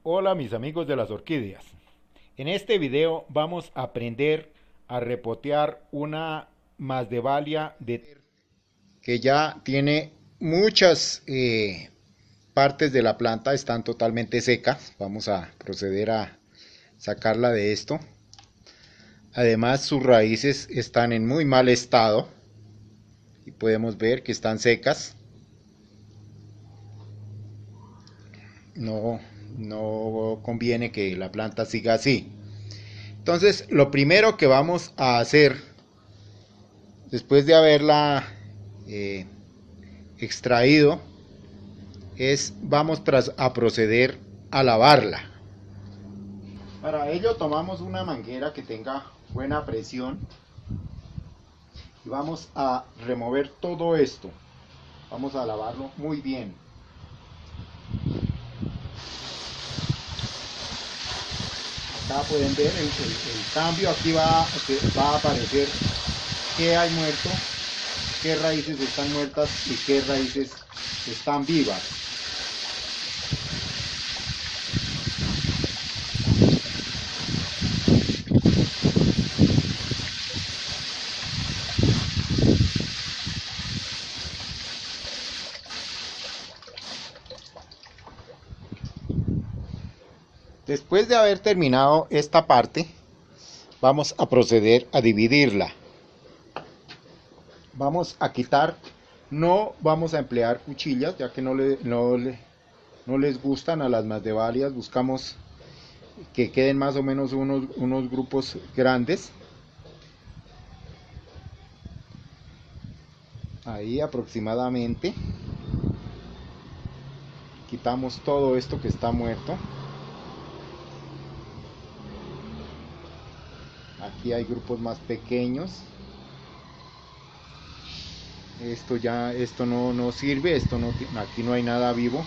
Hola mis amigos de las orquídeas. En este video vamos a aprender a repotear una Masdevallia que ya tiene muchas partes de la planta, están totalmente secas. Vamos a proceder a sacarla de esto. Además sus raíces están en muy mal estado y podemos ver que están secas. No conviene que la planta siga así. Entonces lo primero que vamos a hacer después de haberla eh, extraído vamos a proceder a lavarla. Para ello tomamos una manguera que tenga buena presión y vamos a remover todo esto. Vamos a lavarlo muy bien. Acá pueden ver el cambio. Aquí va a aparecer qué hay muerto, qué raíces están muertas y qué raíces están vivas. Después de haber terminado esta parte, vamos a proceder a dividirla. Vamos a quitar, no vamos a emplear cuchillas, ya que no les gustan a las Masdevallias. Buscamos que queden más o menos unos grupos grandes. Ahí aproximadamente. Quitamos todo esto que está muerto. Aquí hay grupos más pequeños. Esto no sirve, aquí no hay nada vivo.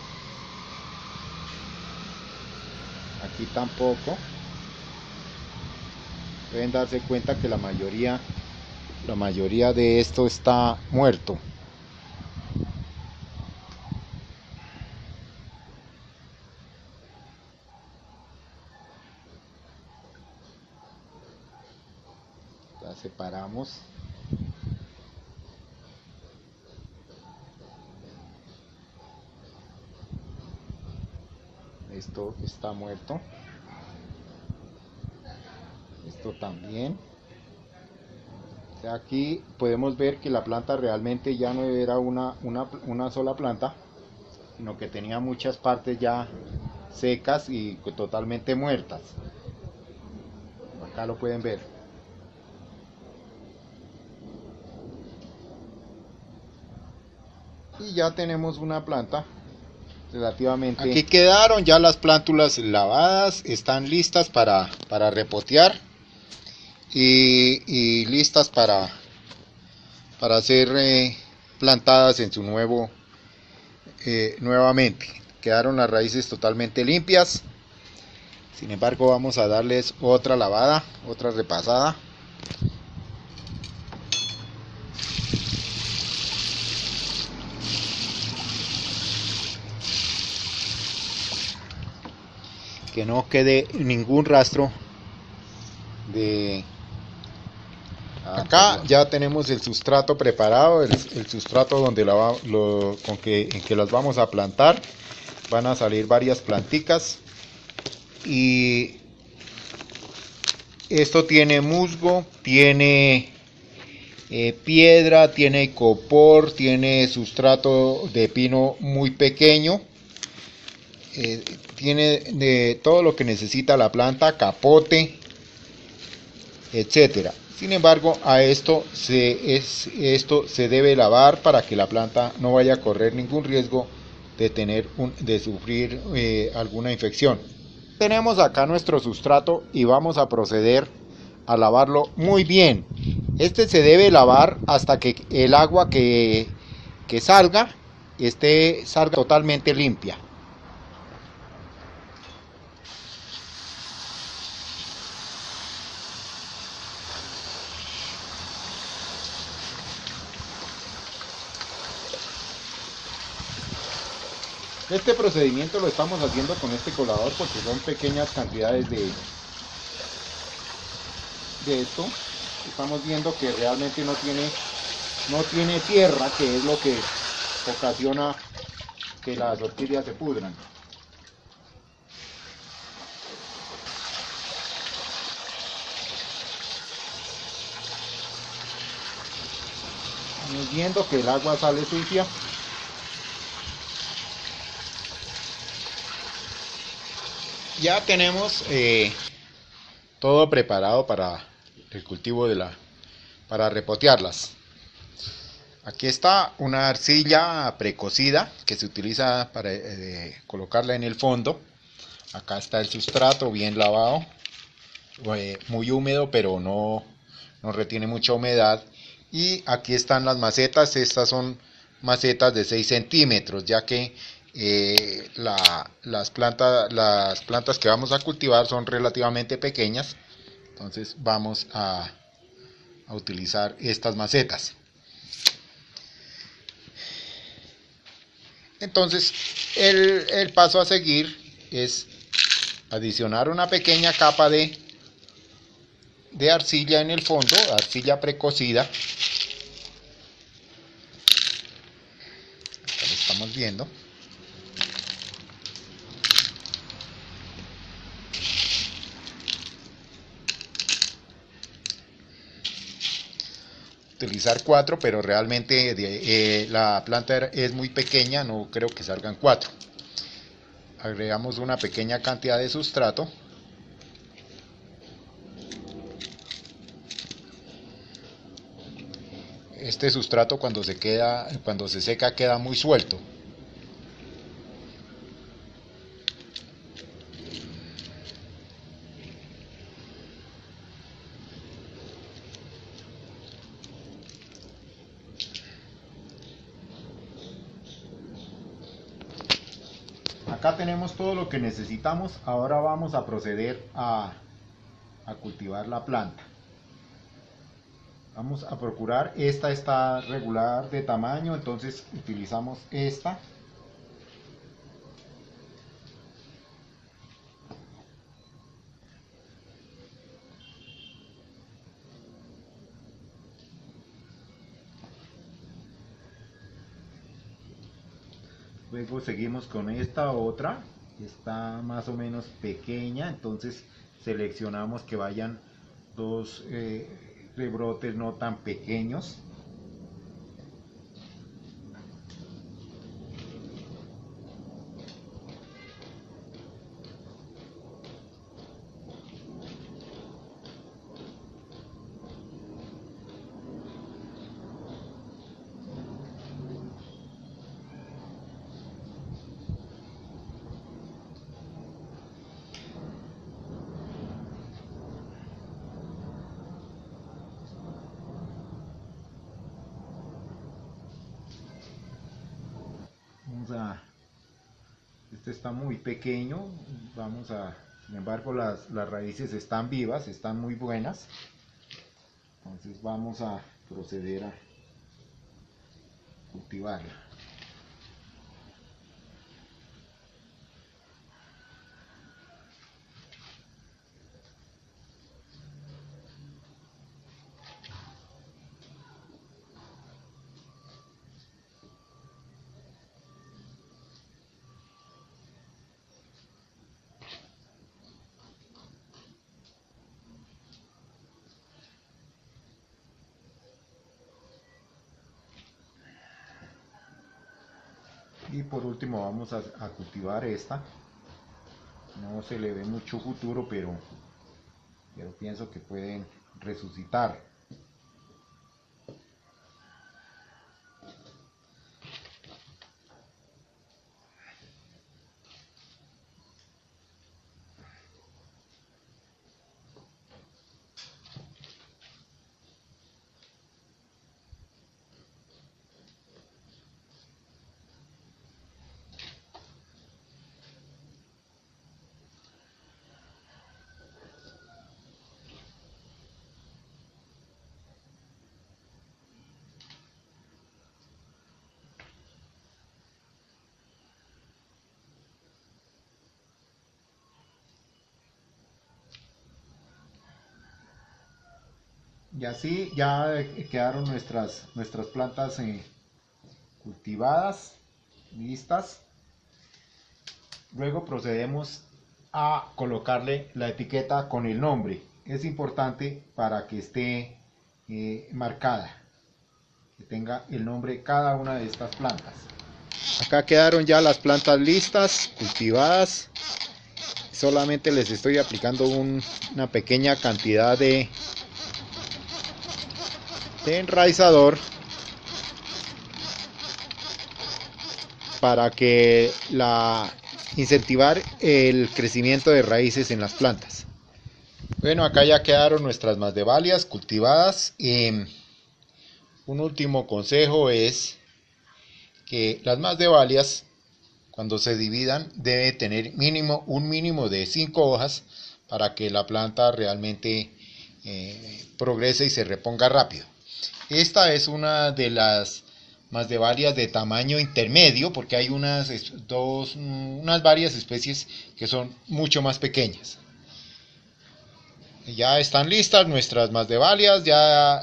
Aquí tampoco. Pueden darse cuenta que la mayoría de esto está muerto. La separamos. Esto está muerto. Esto también. O sea, aquí podemos ver que la planta realmente ya no era una sola planta, sino que tenía muchas partes ya secas y totalmente muertas. Acá lo pueden ver. Y ya tenemos una planta relativamente. Aquí quedaron ya las plántulas lavadas, están listas para repotear y listas para ser plantadas en su nuevamente. Quedaron las raíces totalmente limpias. Sin embargo, vamos a darles otra lavada, otra repasada. Que no quede ningún rastro de... Acá ya tenemos el sustrato preparado, el sustrato donde en que las vamos a plantar. Van a salir varias planticas y esto tiene musgo, tiene piedra, icopor, copor, tiene sustrato de pino muy pequeño. Tiene de todo lo que necesita la planta, capote, etcétera. Sin embargo, esto se debe lavar para que la planta no vaya a correr ningún riesgo de sufrir alguna infección. Tenemos acá nuestro sustrato y vamos a proceder a lavarlo muy bien. Se debe lavar hasta que el agua que salga salga totalmente limpia. Este procedimiento lo estamos haciendo con este colador porque son pequeñas cantidades de esto. Estamos viendo que realmente no tiene tierra, que es lo que ocasiona que las orquídeas se pudran. Estamos viendo que el agua sale sucia. Ya tenemos todo preparado para el cultivo para repotearlas. Aquí está una arcilla precocida que se utiliza para colocarla en el fondo. Acá está el sustrato bien lavado, muy húmedo pero no retiene mucha humedad. Y aquí están las macetas. Estas son macetas de 6 centímetros, ya que las plantas que vamos a cultivar son relativamente pequeñas. Entonces vamos a utilizar estas macetas. Entonces el paso a seguir es adicionar una pequeña capa de arcilla en el fondo, arcilla precocida. Acá lo estamos viendo. Utilizar 4, pero realmente la planta es muy pequeña, no creo que salgan 4. Agregamos una pequeña cantidad de sustrato. Este sustrato cuando se seca queda muy suelto. Acá tenemos todo lo que necesitamos. Ahora vamos a proceder a cultivar la planta. Vamos a procurar, esta está regular de tamaño, entonces utilizamos esta. Luego seguimos con esta otra, que está más o menos pequeña, entonces seleccionamos que vayan dos rebrotes no tan pequeños. Este está muy pequeño, sin embargo las raíces están vivas, están muy buenas. Entonces vamos a proceder a cultivarla. Y por último vamos a cultivar esta. No se le ve mucho futuro, pero pienso que pueden resucitar. Y así ya quedaron nuestras plantas cultivadas, listas. Luego procedemos a colocarle la etiqueta con el nombre. Es importante para que esté marcada, que tenga el nombre de cada una de estas plantas. Acá quedaron ya las plantas listas, cultivadas. Solamente les estoy aplicando una pequeña cantidad de enraizador para que incentivar el crecimiento de raíces en las plantas. Bueno, acá ya quedaron nuestras masdevallias cultivadas. Un último consejo es que las masdevallias, cuando se dividan, debe tener un mínimo de 5 hojas para que la planta realmente progrese y se reponga rápido. Esta es una de las masdevallias de tamaño intermedio, porque hay unas varias especies que son mucho más pequeñas. Ya están listas nuestras masdevallias, ya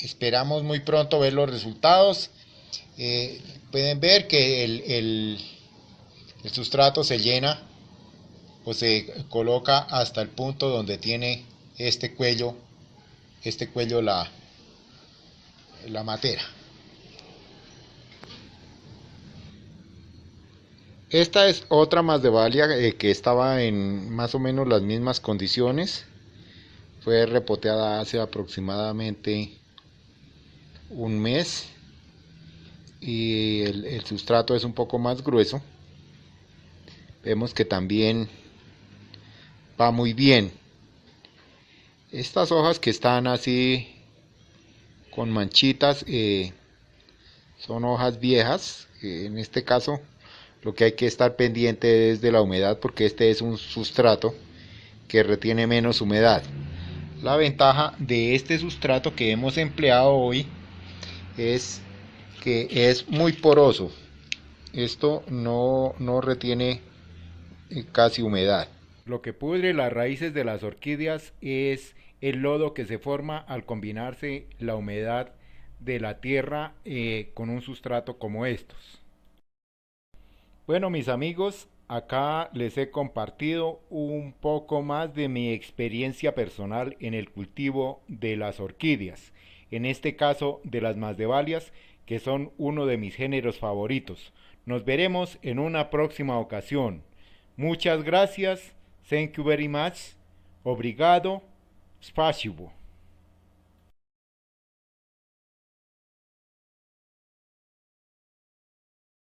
esperamos muy pronto ver los resultados. Pueden ver que el sustrato se llena o se coloca hasta el punto donde tiene este cuello la matera. Esta es otra masdevallia que estaba en más o menos las mismas condiciones. Fue repoteada hace aproximadamente un mes y el sustrato es un poco más grueso. Vemos que también va muy bien. Estas hojas que están así con manchitas son hojas viejas. En este caso lo que hay que estar pendiente es de la humedad, porque este es un sustrato que retiene menos humedad. La ventaja de este sustrato que hemos empleado hoy es que es muy poroso. Esto no retiene casi humedad. Lo que pudre las raíces de las orquídeas es el lodo que se forma al combinarse la humedad de la tierra con un sustrato como estos. Bueno, mis amigos, acá les he compartido un poco más de mi experiencia personal en el cultivo de las orquídeas, en este caso de las masdevallias, que son uno de mis géneros favoritos. Nos veremos en una próxima ocasión. Muchas gracias. Thank you very much. Obrigado. Spasibo.